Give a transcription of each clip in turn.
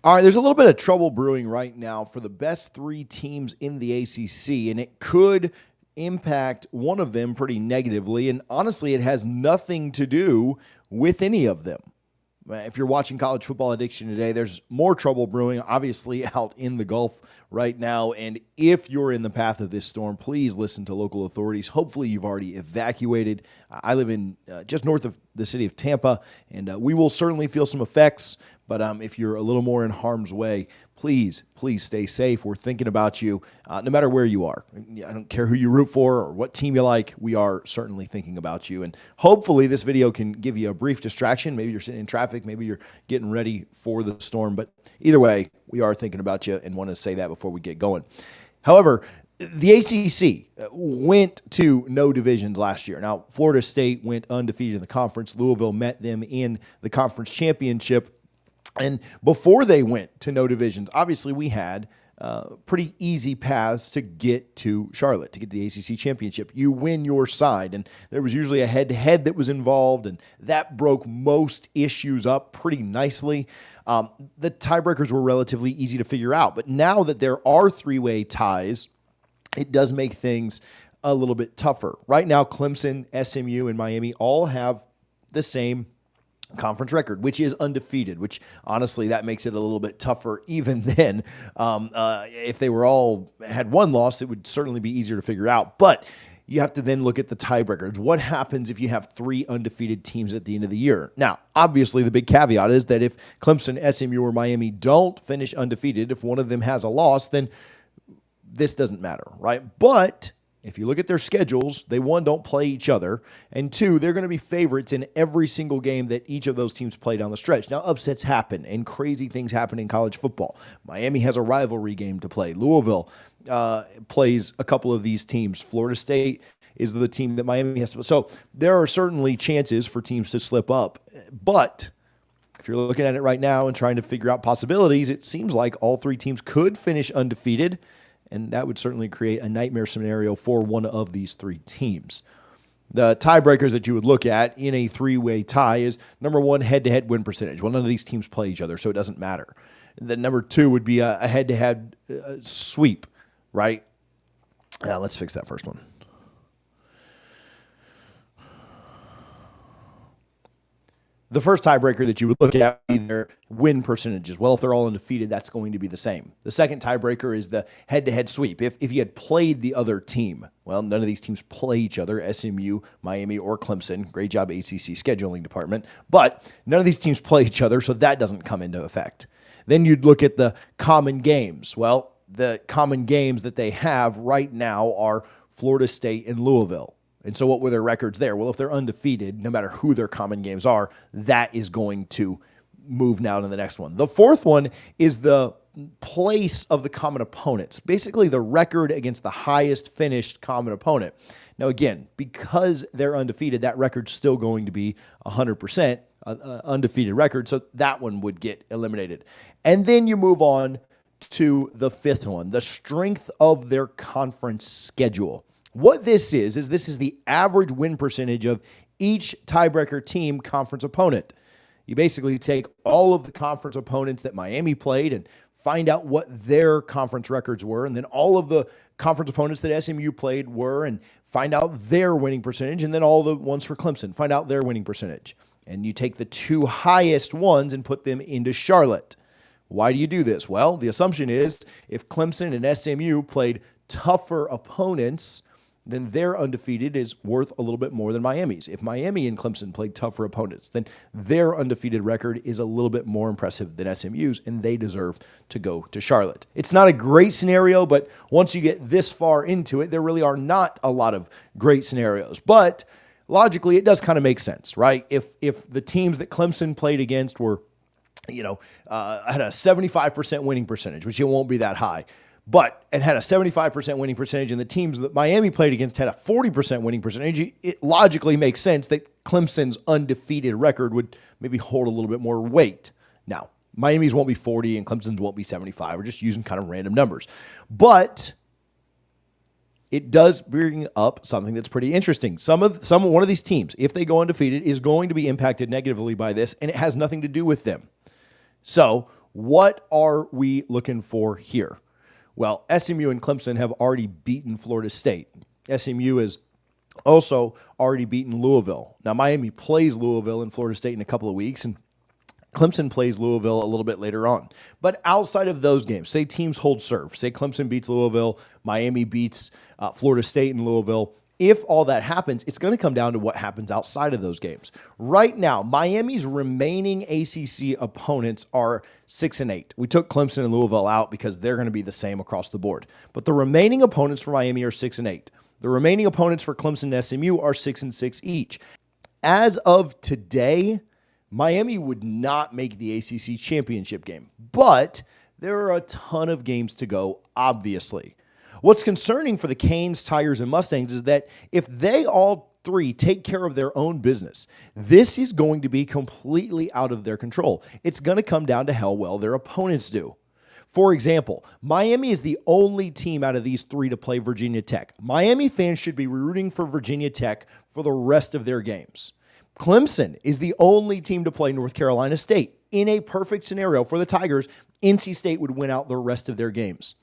All right, there's a little bit of trouble brewing right now for the best three teams in the ACC, and it could impact one of them pretty negatively. And honestly, it has nothing to do with any of them. If you're watching College Football Addiction today, there's more trouble brewing, obviously, out in the Gulf right now. And if you're in the path of this storm, please listen to local authorities. Hopefully, you've already evacuated. I live in just north of the city of Tampa, and we will certainly feel some effects. But if you're a little more in harm's way, please stay safe. We're thinking about you no matter where you are. I don't care who you root for or what team you like. We are certainly thinking about you. And hopefully this video can give you a brief distraction. Maybe you're sitting in traffic. Maybe you're getting ready for the storm. But either way, we are thinking about you and want to say that before we get going. However, the ACC went to no divisions last year. Now, Florida State went undefeated in the conference. Louisville met them in the conference championship. And before they went to no divisions, obviously we had pretty easy paths to get to Charlotte, to get to the ACC championship. You win your side, and there was usually a head-to-head that was involved, and that broke most issues up pretty nicely. The tiebreakers were relatively easy to figure out, but now that there are three-way ties, it does make things a little bit tougher. Right now, Clemson, SMU, and Miami all have the same conference record, which is undefeated, which honestly, that makes it a little bit tougher even then. If they were all had one loss, it would certainly be easier to figure out. But you have to then look at the tiebreakers. What happens if you have three undefeated teams at the end of the year? Now, obviously, the big caveat is that if Clemson, SMU, or Miami don't finish undefeated, if one of them has a loss, then this doesn't matter, right? But if you look at their schedules, they, one, don't play each other, and two, they're going to be favorites in every single game that each of those teams play down the stretch. Now, upsets happen, and crazy things happen in college football. Miami has a rivalry game to play. Louisville plays a couple of these teams. Florida State is the team that Miami has to play. So there are certainly chances for teams to slip up, but if you're looking at it right now and trying to figure out possibilities, it seems like all three teams could finish undefeated, and that would certainly create a nightmare scenario for one of these three teams. The tiebreakers that you would look at in a three-way tie is, number one, head-to-head win percentage. Well, none of these teams play each other, so it doesn't matter. Then number two would be a head-to-head sweep, right? Let's fix that first one. The first tiebreaker that you would look at would be their win percentages. Well, if they're all undefeated, that's going to be the same. The second tiebreaker is the head-to-head sweep. If you had played the other team, well, none of these teams play each other, SMU, Miami, or Clemson. Great job, ACC scheduling department. But none of these teams play each other, so that doesn't come into effect. Then you'd look at the common games. Well, the common games that they have right now are Florida State and Louisville. And so what were their records there? Well, if they're undefeated, no matter who their common games are, that is going to move now to the next one. The fourth one is the place of the common opponents, basically the record against the highest finished common opponent. Now, again, because they're undefeated, that record's still going to be 100% undefeated record, so that one would get eliminated. And then you move on to the fifth one, the strength of their conference schedule. What this is the average win percentage of each tiebreaker team conference opponent. You basically take all of the conference opponents that Miami played and find out what their conference records were, and then all of the conference opponents that SMU played were, and find out their winning percentage, and then all the ones for Clemson, find out their winning percentage. And you take the two highest ones and put them into Charlotte. Why do you do this? Well, the assumption is if Clemson and SMU played tougher opponents, then their undefeated is worth a little bit more than Miami's. If Miami and Clemson played tougher opponents, then their undefeated record is a little bit more impressive than SMU's, and they deserve to go to Charlotte. It's not a great scenario, but once you get this far into it, there really are not a lot of great scenarios. But logically, it does kind of make sense, right? If the teams that Clemson played against were, had a 75% winning percentage, which it won't be that high, but it had a 75% winning percentage, and the teams that Miami played against had a 40% winning percentage, it logically makes sense that Clemson's undefeated record would maybe hold a little bit more weight. Now, Miami's won't be 40 and Clemson's won't be 75. We're just using kind of random numbers. But it does bring up something that's pretty interesting. One of these teams, if they go undefeated, is going to be impacted negatively by this, and it has nothing to do with them. So What are we looking for here? Well, SMU and Clemson have already beaten Florida State. SMU has also already beaten Louisville. Now, Miami plays Louisville and Florida State in a couple of weeks, and Clemson plays Louisville a little bit later on. But outside of those games, say teams hold serve. Say Clemson beats Louisville, Miami beats Florida State and Louisville. If all that happens, it's going to come down to what happens outside of those games. Right now, Miami's remaining ACC opponents are 6-8. We took Clemson and Louisville out because they're going to be the same across the board. But the remaining opponents for Miami are 6-8. The remaining opponents for Clemson and SMU are 6-6 each. As of today, Miami would not make the ACC championship game, but there are a ton of games to go, obviously. What's concerning for the Canes, Tigers, and Mustangs is that if they all three take care of their own business, this is going to be completely out of their control. It's going to come down to how well their opponents do. For example, Miami is the only team out of these three to play Virginia Tech. Miami fans should be rooting for Virginia Tech for the rest of their games. Clemson is the only team to play North Carolina State. In a perfect scenario for the Tigers, NC State would win out the rest of their games.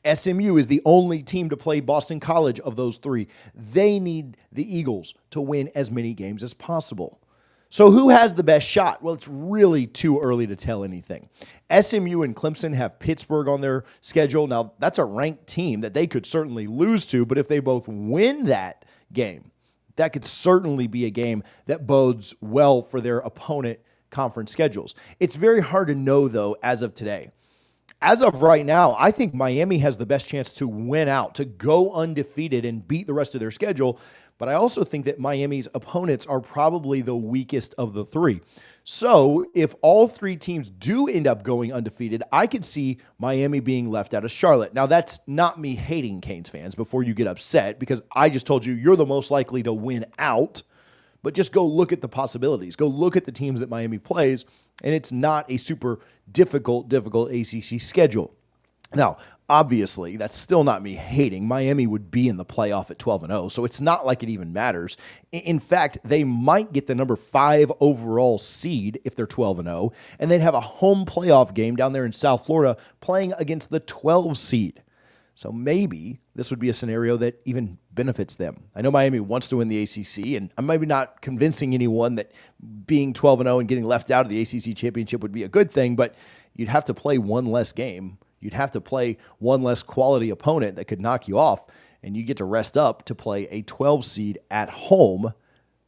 SMU is the only team to play Boston College of those three. They need the Eagles to win as many games as possible. So who has the best shot? Well, it's really too early to tell anything. SMU and Clemson have Pittsburgh on their schedule. Now, that's a ranked team that they could certainly lose to, but if they both win that game, that could certainly be a game that bodes well for their opponent conference schedules. It's very hard to know, though, as of today. As of right now, I think Miami has the best chance to win out, to go undefeated and beat the rest of their schedule. But I also think that Miami's opponents are probably the weakest of the three. So if all three teams do end up going undefeated, I could see Miami being left out of Charlotte. Now, that's not me hating Canes fans before you get upset, because I just told you you're the most likely to win out. But just go look at the possibilities. Go look at the teams that Miami plays, and it's not a super difficult ACC schedule. Now, obviously, that's still not me hating. Miami would be in the playoff at 12-0, so it's not like it even matters. In fact, they might get the number 5 overall seed if they're 12-0, and they'd have a home playoff game down there in South Florida playing against the 12 seed. So maybe this would be a scenario that even benefits them. I know Miami wants to win the ACC, and I'm maybe not convincing anyone that being 12-0 and getting left out of the ACC championship would be a good thing, but you'd have to play one less game. You'd have to play one less quality opponent that could knock you off, and you get to rest up to play a 12 seed at home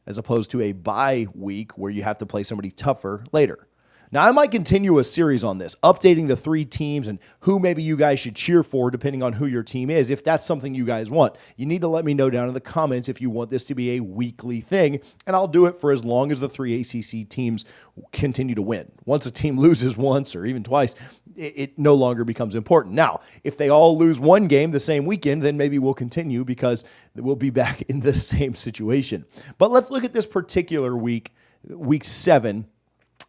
as opposed to a bye week where you have to play somebody tougher later. Now, I might continue a series on this, updating the three teams and who maybe you guys should cheer for depending on who your team is. If that's something you guys want, you need to let me know down in the comments if you want this to be a weekly thing, and I'll do it for as long as the three ACC teams continue to win. Once a team loses once or even twice, it no longer becomes important. Now, if they all lose one game the same weekend, then maybe we'll continue because we'll be back in the same situation. But let's look at this particular week, week 7,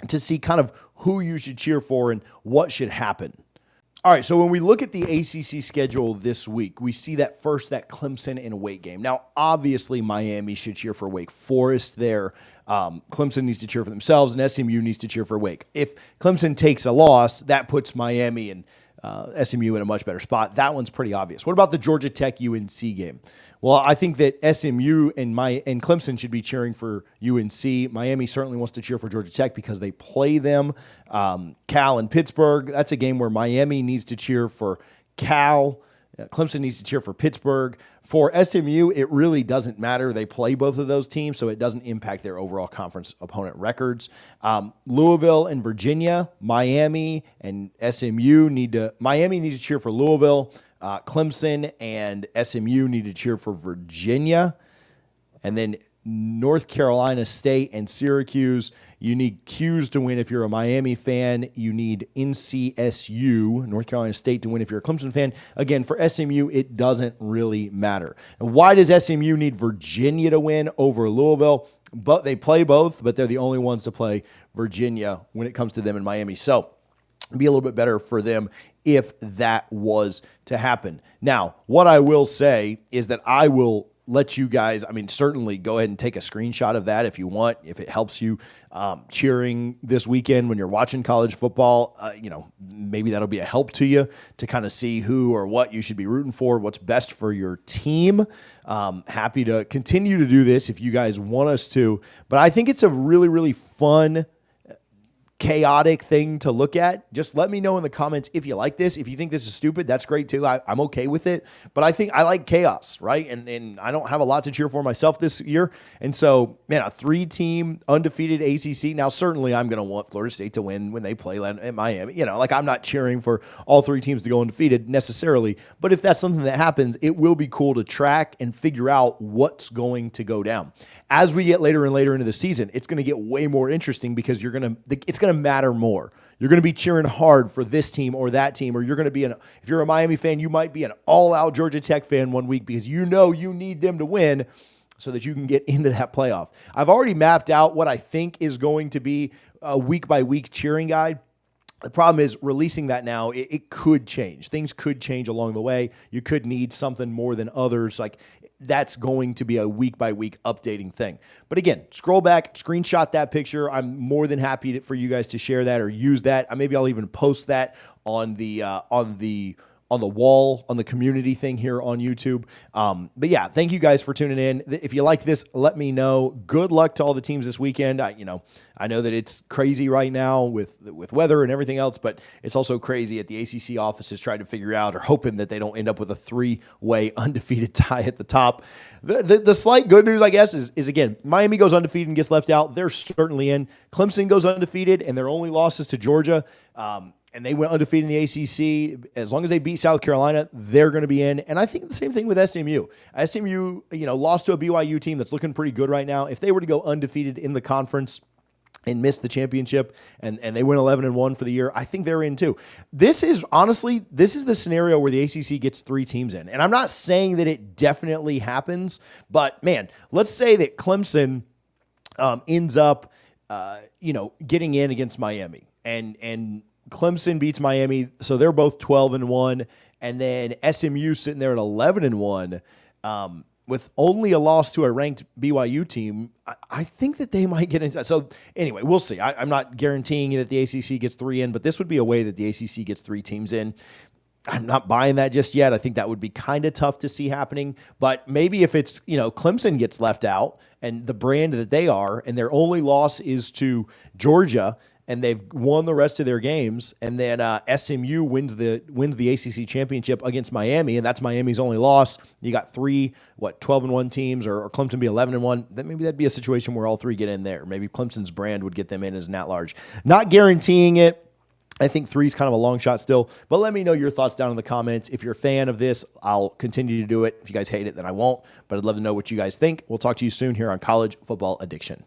to see kind of who you should cheer for and what should happen. All right, so when we look at the ACC schedule this week, we see that Clemson and Wake game. Now, obviously, Miami should cheer for Wake Forest there. Clemson needs to cheer for themselves, and SMU needs to cheer for Wake. If Clemson takes a loss, that puts Miami and SMU in a much better spot. That one's pretty obvious. What about the Georgia Tech UNC game? Well, I think that SMU and Clemson should be cheering for UNC. Miami certainly wants to cheer for Georgia Tech because they play them. Cal and Pittsburgh, that's a game where Miami needs to cheer for Cal. Clemson needs to cheer for Pittsburgh. For SMU, it really doesn't matter. They play both of those teams, so it doesn't impact their overall conference opponent records. Louisville and Virginia, Miami and SMU Miami needs to cheer for Louisville. Clemson and SMU need to cheer for Virginia. And then North Carolina State and Syracuse, you need Q's to win if you're a Miami fan. You need NCSU, North Carolina State, to win if you're a Clemson fan. Again, for SMU, it doesn't really matter. And why does SMU need Virginia to win over Louisville? But they play both, but they're the only ones to play Virginia when it comes to them in Miami. So it'd be a little bit better for them if that was to happen. Now, what I will say is that I will let you guys, I mean, certainly go ahead and take a screenshot of that if you want, if it helps you cheering this weekend when you're watching college football. Maybe that'll be a help to you to kind of see who or what you should be rooting for, what's best for your team. Happy to continue to do this if you guys want us to. But I think it's a really, really fun, chaotic thing to look at. Just let me know in the comments if you like this. If you think this is stupid, that's great too. I'm okay with it, but I think I like chaos, right? And I don't have a lot to cheer for myself this year. And so, man, a 3-team undefeated ACC. Now, certainly I'm going to want Florida State to win when they play at Miami. I'm not cheering for all 3 teams to go undefeated necessarily, but if that's something that happens, it will be cool to track and figure out what's going to go down. As we get later and later into the season, it's going to get way more interesting because it's going to matter more. You're going to be cheering hard for this team or that team, or you're going to be if you're a Miami fan, you might be an all-out Georgia Tech fan one week because you need them to win so that you can get into that playoff. I've already mapped out what I think is going to be a week-by-week cheering guide. The problem is releasing that now, it could change. Things could change along the way. You could need something more than others. Like, that's going to be a week-by-week updating thing. But again, scroll back, screenshot that picture. I'm more than happy for you guys to share that or use that. Maybe I'll even post that on the wall, on the community thing here on YouTube. But yeah, thank you guys for tuning in. If you like this, let me know. Good luck to all the teams this weekend. I know that it's crazy right now with weather and everything else, but it's also crazy at the ACC offices trying to figure out or hoping that they don't end up with a 3-way undefeated tie at the top. The slight good news, I guess, is again, Miami goes undefeated and gets left out. They're certainly in. Clemson goes undefeated, and their only losses to Georgia. And they went undefeated in the ACC. As long as they beat South Carolina, they're going to be in. And I think the same thing with SMU. SMU, lost to a BYU team that's looking pretty good right now. If they were to go undefeated in the conference and miss the championship and they win 11-1 for the year, I think they're in too. This is the scenario where the ACC gets 3 teams in. And I'm not saying that it definitely happens, but man, let's say that Clemson ends up, getting in against Miami and Clemson beats Miami, so they're both 12-1, and then SMU sitting there at 11-1, with only a loss to a ranked BYU team. I think that they might get into. So anyway, we'll see. I'm not guaranteeing that the ACC gets 3 in, but this would be a way that the ACC gets 3 teams in. I'm not buying that just yet. I think that would be kind of tough to see happening. But maybe if it's, Clemson gets left out and the brand that they are, and their only loss is to Georgia, and they've won the rest of their games, and then SMU wins the ACC championship against Miami, and that's Miami's only loss. You got 3 12-1 teams, or Clemson be 11-1. Then maybe that'd be a situation where all 3 get in there. Maybe Clemson's brand would get them in as an at-large. Not guaranteeing it. I think 3 is kind of a long shot still, but let me know your thoughts down in the comments. If you're a fan of this, I'll continue to do it. If you guys hate it, then I won't, but I'd love to know what you guys think. We'll talk to you soon here on College Football Addiction.